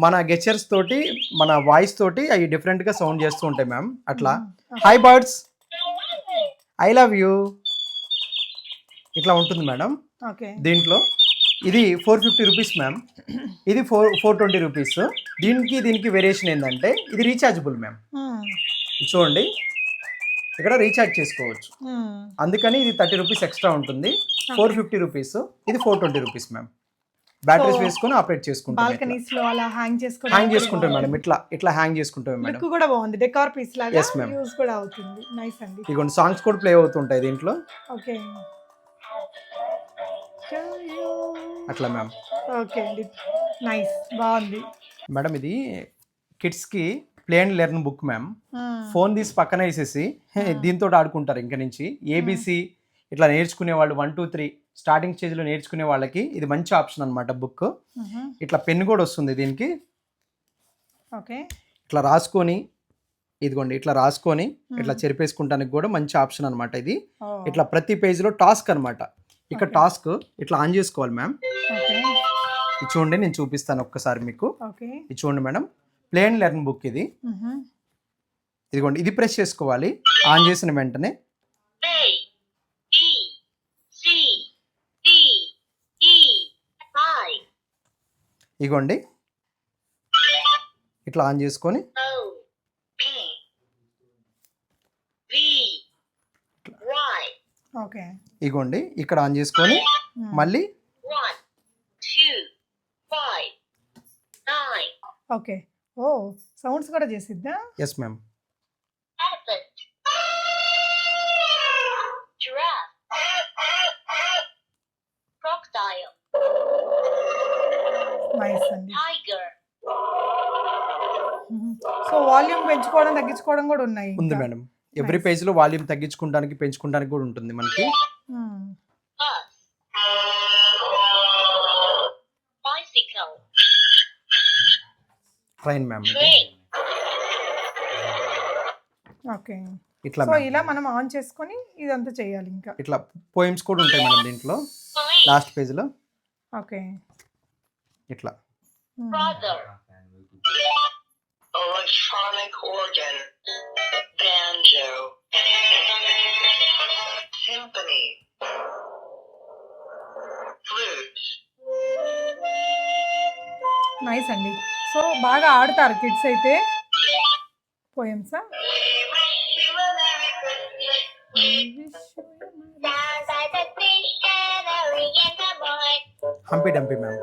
మన గెచర్స్ తోటి మన వాయిస్ తోటి అవి డిఫరెంట్గా సౌండ్ చేస్తూ ఉంటాయి మ్యామ్. అట్లా hi birds, I love you, ఇట్లా ఉంటుంది మేడం. ఓకే. దీంట్లో ఇది 450 రూపీస్ మ్యామ్, ఇది 420 రూపీస్. దీనికి వేరియేషన్ ఏంటంటే ఇది రీఛార్జబుల్ మ్యామ్. చూడండి ఇక్కడ రీఛార్జ్ చేసుకోవచ్చు, అందుకని ఇది 30 రూపీస్ ఎక్స్ట్రా ఉంటుంది. 450 రూపీస్, ఇది 420 రూపీస్ మ్యామ్. బ్యాటరీస్ వేసుకొని ఆపరేట్ చేసుకుంటాం. బాల్కనీస్ లో అలా హ్యాంగ్ చేసుకుంటాం మేడం. ఇట్లా హ్యాంగ్ చేసుకుంటాం మేడం. లుక్ కూడా బాగుంది, డెకార్ పీస్ లాగా యూస్ కూడా అవుతుంది. నైస్ అండి. ఇగోండి సాంగ్స్ కూడా ప్లే అవుతుంటాయి దీంట్లో. ఓకే అట్లా మ్యామ్. ఓకే అండి, నైస్, బాగుంది మేడం. ఇది కిడ్స్ కి play and learn book ma'am. Phone తీసి పక్కన వేసేసి దీంతో ఆడుకుంటారు ఇంకా నుంచి. ఏబిసి ఇట్లా నేర్చుకునే వాళ్ళు 1 2 3 స్టార్టింగ్ స్టేజ్లో నేర్చుకునే వాళ్ళకి ఇది మంచి ఆప్షన్ అనమాట బుక్. ఇట్లా పెన్ కూడా వస్తుంది దీనికి. ఓకే. ఇట్లా రాసుకొని ఇదిగోండి ఇట్లా రాసుకొని ఇట్లా చెరిపేసుకుంటానికి కూడా మంచి ఆప్షన్ అనమాట ఇది. ఇట్లా ప్రతి పేజ్లో టాస్క్ అనమాట. ఇక్కడ టాస్క్ ఇట్లా ఆన్ చేసుకోవాలి మ్యామ్. ఇది చూడండి, నేను చూపిస్తాను ఒక్కసారి మీకు. ఇది చూడండి madam, play and learn book ఇది. ఇదిగోండి ఇది ప్రెస్ చేసుకోవాలి. ఆన్ చేసిన వెంటనే ఇగోండి ఇట్లా ఆన్ చేసుకొని ఇగోండి ఇక్కడ ఆన్ చేసుకొని మళ్ళీ ఓకే. ఓ సౌండ్స్ కూడా చేసిద్దా? Yes ma'am. నైస్ అండి. సో వాల్యూమ్ పెంచుకోవడం తగ్గించుకోవడం కూడా ఉన్నాయి. ఉంది మేడం. ఎవ్రీ పేజ్ లో వాల్యూమ్ తగ్గించుకోవడానికి పెంచుకోవడానికి కూడా ఉంటుంది మనకి. Train ma'am. ఓకే. ఇట్లా సో ఇలా మనం ఆన్ చేసుకొని ఇదంతా చేయాలి. ఇంకా ఇట్లా పోయిమ్స్ కూడా ఉంటాయి మేడం దీంట్లో లాస్ట్ పేజ్ లో. ఓకే. ఇట్లా electronic organ, banjo, symphony, flute. Nice అండి. సో బాగా ఆడతారు కిడ్స్ అయితే పోయమ్సా? Hampi dumpy ma'am.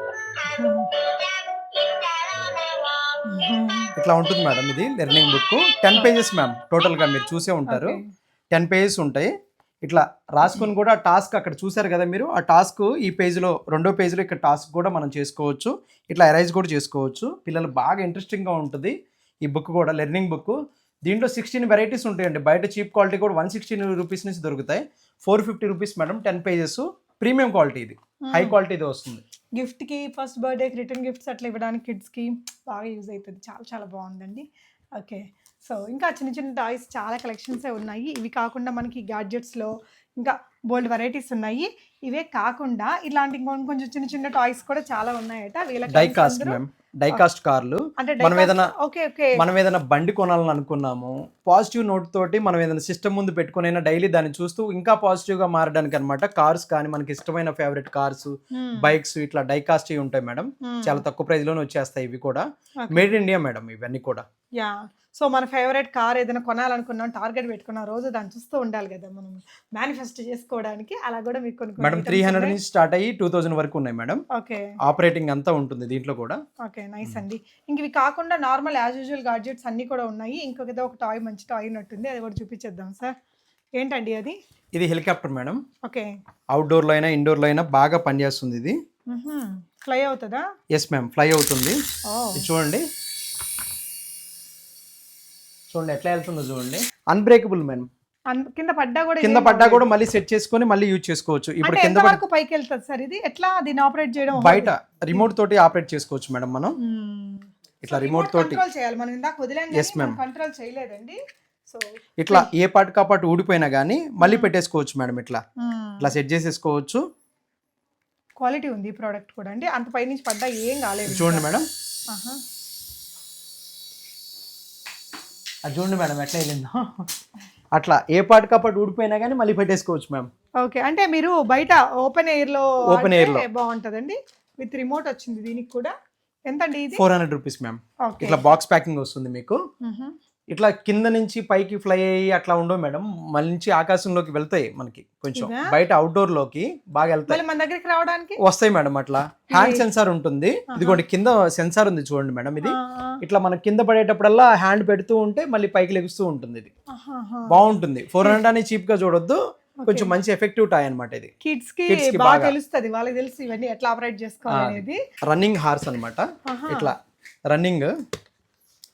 ఇట్లా ఉంటుంది మేడం. ఇది లెర్నింగ్ బుక్ 10 పేజెస్ మ్యామ్. టోటల్గా మీరు చూసే ఉంటారు 10 పేజెస్ ఉంటాయి. ఇట్లా రాసుకొని కూడా టాస్క్ అక్కడ చూసారు కదా మీరు, ఆ టాస్క్ ఈ పేజ్లో రెండో పేజ్లో ఇక్కడ టాస్క్ కూడా మనం చేసుకోవచ్చు. ఇట్లా ఎరైజ్ కూడా చేసుకోవచ్చు. పిల్లలు బాగా ఇంట్రెస్టింగ్గా ఉంటుంది ఈ బుక్ కూడా, లెర్నింగ్ బుక్. దీంట్లో 16 వెరైటీస్ ఉంటాయండి. బయట చీప్ క్వాలిటీ కూడా 116 రూపీస్ నుంచి దొరుకుతాయి. 450 rupees madam. 10 pages premium quality, ఇది హై క్వాలిటీ ఇది వస్తుంది. గిఫ్ట్కి, ఫస్ట్ బర్త్డేకి రిటర్న్ గిఫ్ట్స్ అట్లా ఇవ్వడానికి కిడ్స్కి బాగా యూజ్ అవుతుంది. చాలా చాలా బాగుందండి. ఓకే. సో ఇంకా చిన్న చిన్న టాయ్స్ చాలా కలెక్షన్సే ఉన్నాయి. ఇవి కాకుండా మనకి గ్యాడ్జెట్స్లో ఇంకా బోల్డ్ వెరైటీస్ ఉన్నాయి. ఇవే కాకుండా ఇలాంటి కొంచెం చిన్న చిన్న టాయ్స్ కూడా చాలా ఉన్నాయట. డైకాస్ట్ మ్యామ్, డైకాస్ట్ కార్లు. మనం ఏదైనా బండి కొనాలని అనుకున్నాము, పాజిటివ్ నోట్ తోటి మనం ఏదైనా సిస్టమ్ ముందు పెట్టుకునైనా డైలీ దాన్ని చూస్తూ ఇంకా పాజిటివ్ గా మారడానికి అనమాట. కార్స్ కానీ మనకి ఇష్టమైన ఫేవరెట్ కార్స్, బైక్స్ ఇట్లా డైకాస్ట్ ఉంటాయి మేడం. చాలా తక్కువ ప్రైస్ లోనే వచ్చేస్తాయి. ఇవి కూడా మేడ్ ఇన్ ఇండియా మేడం, ఇవన్నీ కూడా. యా. సో మన ఫేవరెట్ కార్ ఏదైనా కొనాలనుకున్నాం, టార్గెట్ పెట్టుకున్నాం, రోజు దాన్ని చూస్తూ ఉండాలి కదా మనం మేనిఫెస్ట్ చేసుకోవడానికి. అలా కూడా మీకు కొన్ని మేడం 300 నుంచి స్టార్ట్ అయ్యి 2000 వరకు ఉన్నాయి మేడం. ఓకే. ఆపరేటింగ్ అంతా ఉంటుంది దీంట్లో కూడా. ఓకే, నైస్ అండి. ఇంక ఇవి కాకుండా నార్మల్ యాజ్ యూజువల్ గాడ్జెట్స్ అన్ని కూడా ఉన్నాయి. ఇంకొక ఒక టాయ్, మంచి టాయ్ ఉన్నట్టుంది, అది కూడా చూపించేద్దాం సార్. ఏంటండి అది? ఇది హెలికాప్టర్ మేడం. ఓకే. అవుట్డోర్ లో అయినా ఇండోర్ లో అయినా బాగా పనిచేస్తుంది ఇది. ఫ్లై అవుతుందా? ఎస్ మ్యామ్, ఫ్లై అవుతుంది. చూడండి చూడండి ఎట్లా వెళ్తుందో చూడండి. Unbreakable madam. కింద పడ్డా కూడా మళ్ళీ సెట్ చేసుకొని మళ్ళీ యూజ్ చేసుకోవచ్చు. ఇప్పుడు కింద వరకు పైకి వెళ్తుంది సార్ ఇది. ఎట్లా దీన్ని ఆపరేట్ చేయడం? బయట రిమోట్ తోటి ఆపరేట్ చేసుకోవచ్చు మేడం. మనం ఇట్లా రిమోట్ తోటి కంట్రోల్ చేయాలి. మనం ఇందాక వదిలేండి, కంట్రోల్ చేయలేదండి. సో ఇట్లా ఏ పాటు కాపాటు ఊడిపోయినా కానీ మళ్ళీ పెట్టేసుకోవచ్చు మేడం. ఇట్లా ఇట్లా సెట్ చేసేసుకోవచ్చు. క్వాలిటీ ఉంది ఈ ప్రోడక్ట్ కూడా అండి, అంత పైనుంచి పడ్డా ఏం కాలేదు. చూడండి మేడం, ఆహా. అది చూడండి మేడం ఎట్లా వెళ్ళిందో. అట్లా ఏ పాటు కాపాటు ఊడిపోయినా కానీ మళ్ళీ పెట్టేసుకోవచ్చు మ్యామ్. ఓకే, అంటే మీరు బయట ఓపెన్ ఎయిర్ లో బాగుంటుందండి. విత్ రిమోట్ వచ్చింది దీనికి కూడా. ఎంత అండి ఇది? 400 రూపీస్ మ్యామ్. ఓకే, ఇట్లా బాక్స్ ప్యాకింగ్ వస్తుంది మీకు. ఇట్లా కింద నుంచి పైకి ఫ్లై అయ్యి అట్లా ఉండవు మేడం, మంచి ఆకాశంలోకి వెళ్తాయి మనకి, కొంచెం బయట అవుట్డోర్ లోకి బాగా వెళ్తాయి. మన దగ్గరికి రావడానికి వస్తాయి మేడం. అట్లా హ్యాండ్ సెన్సార్ ఉంటుంది, ఇదిగోండి కింద సెన్సార్ ఉంది చూడండి మేడం. ఇది ఇట్లా మనం కింద పడేటప్పుడల్లా హ్యాండ్ పెడుతూ ఉంటే మళ్ళీ పైకి లెగుస్తూ ఉంటుంది. ఇది బాగుంటుంది. 400 అని చీప్ గా చూడొద్దు, కొంచెం మంచి ఎఫెక్టివ్ టాయ్ అన్నమాట. ఇది కిడ్స్ కి బాగా తెలుస్తుంది, వాళ్ళకి తెలుసు ఇవన్నీ ఎట్లా ఆపరేట్ చేసుకోవాలి అనేది. రన్నింగ్ హార్స్ అన్నమాట. ఇట్లా రన్నింగ్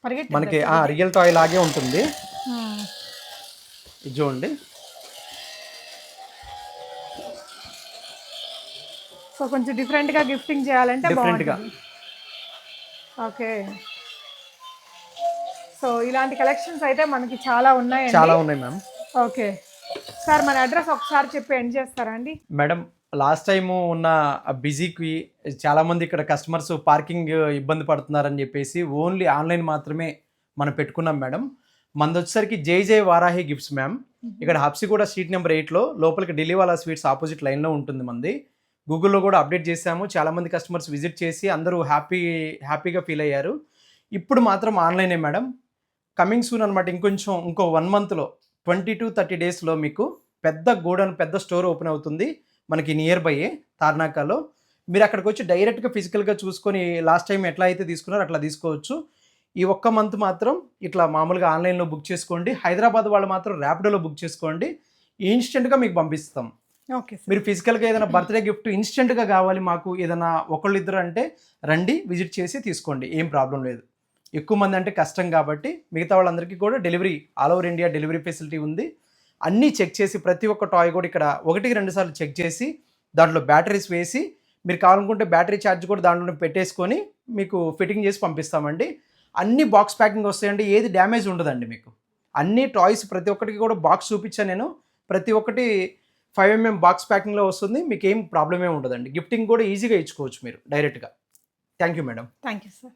పరిగెత్తి మనకి రియల్ టాయ్ లాగే ఉంటుంది. ఇది చూడండి. సో కొంచెం డిఫరెంట్ గా గిఫ్టింగ్ చేయాలంటే డిఫరెంట్ గా. ఓకే, సో ఇలాంటి కలెక్షన్స్ అయితే మనకి చాలా ఉన్నాయి. చాలా ఉన్నాయి మ్యామ్. ఓకే సార్, మన అడ్రస్ ఒకసారి చెప్పి ఎండ్ చేస్తారా అండి? మేడం, లాస్ట్ టైము ఉన్న బిజీకి చాలామంది ఇక్కడ కస్టమర్స్ పార్కింగ్ ఇబ్బంది పడుతున్నారని చెప్పేసి ఓన్లీ ఆన్లైన్ మాత్రమే మనం పెట్టుకున్నాం మేడం. మనది వచ్చేసరికి జై వారాహి గిఫ్ట్స్ మ్యామ్. ఇక్కడ హబ్సిగూడ స్ట్రీట్ నెంబర్ 8లో లోపలికి ఢిల్లీవాలా స్వీట్స్ ఆపోజిట్ లైన్లో ఉంటుంది మంది. గూగుల్లో కూడా అప్డేట్ చేసాము, చాలామంది కస్టమర్స్ విజిట్ చేసి అందరూ హ్యాపీగా ఫీల్ అయ్యారు. ఇప్పుడు మాత్రం ఆన్లైనే మేడం. కమింగ్ సూన్ అనమాట. ఇంకో 1 మంత్లో 20 to 30 డేస్లో మీకు పెద్ద గోడౌన్, పెద్ద స్టోర్ ఓపెన్ అవుతుంది మనకి నియర్ బై తార్నాకాలో. మీరు అక్కడికి వచ్చి డైరెక్ట్గా ఫిజికల్గా చూసుకొని లాస్ట్ టైం ఎట్లా అయితే తీసుకున్నారో అట్లా తీసుకోవచ్చు. ఈ 1 మంత్ మాత్రం ఇట్లా మామూలుగా ఆన్లైన్లో బుక్ చేసుకోండి. హైదరాబాద్ వాళ్ళు మాత్రం ర్యాపిడోలో బుక్ చేసుకోండి, ఇన్స్టెంట్గా మీకు పంపిస్తాం. ఓకే, మీరు ఫిజికల్గా ఏదైనా బర్త్డే గిఫ్ట్ ఇన్స్టెంట్గా కావాలి మాకు ఏదైనా ఒకళ్ళు ఇద్దరు అంటే రండి, విజిట్ చేసి తీసుకోండి, ఏం ప్రాబ్లం లేదు. ఎక్కువ మంది అంటే కష్టం కాబట్టి మిగతా వాళ్ళందరికీ కూడా delivery, all over India delivery facility ఉంది. అన్నీ చెక్ చేసి ప్రతి ఒక్క టాయ్ కూడా ఇక్కడ 1-2 సార్లు చెక్ చేసి దాంట్లో బ్యాటరీస్ వేసి మీరు కావాలనుకుంటే బ్యాటరీ ఛార్జ్ కూడా దాంట్లో పెట్టేసుకొని మీకు ఫిట్టింగ్ చేసి పంపిస్తామండి. అన్ని బాక్స్ ప్యాకింగ్ వస్తాయండి, ఏది డ్యామేజ్ ఉండదండి మీకు. అన్ని టాయ్స్ ప్రతి ఒక్కటికి కూడా బాక్స్ చూపించాను నేను. ప్రతి ఒక్కటి 5mm బాక్స్ ప్యాకింగ్లో వస్తుంది, మీకు ఏం ప్రాబ్లం ఏమి ఉండదండి. గిఫ్టింగ్ కూడా ఈజీగా ఇచ్చుకోవచ్చు మీరు డైరెక్ట్గా. Thank you madam. Thank you sir.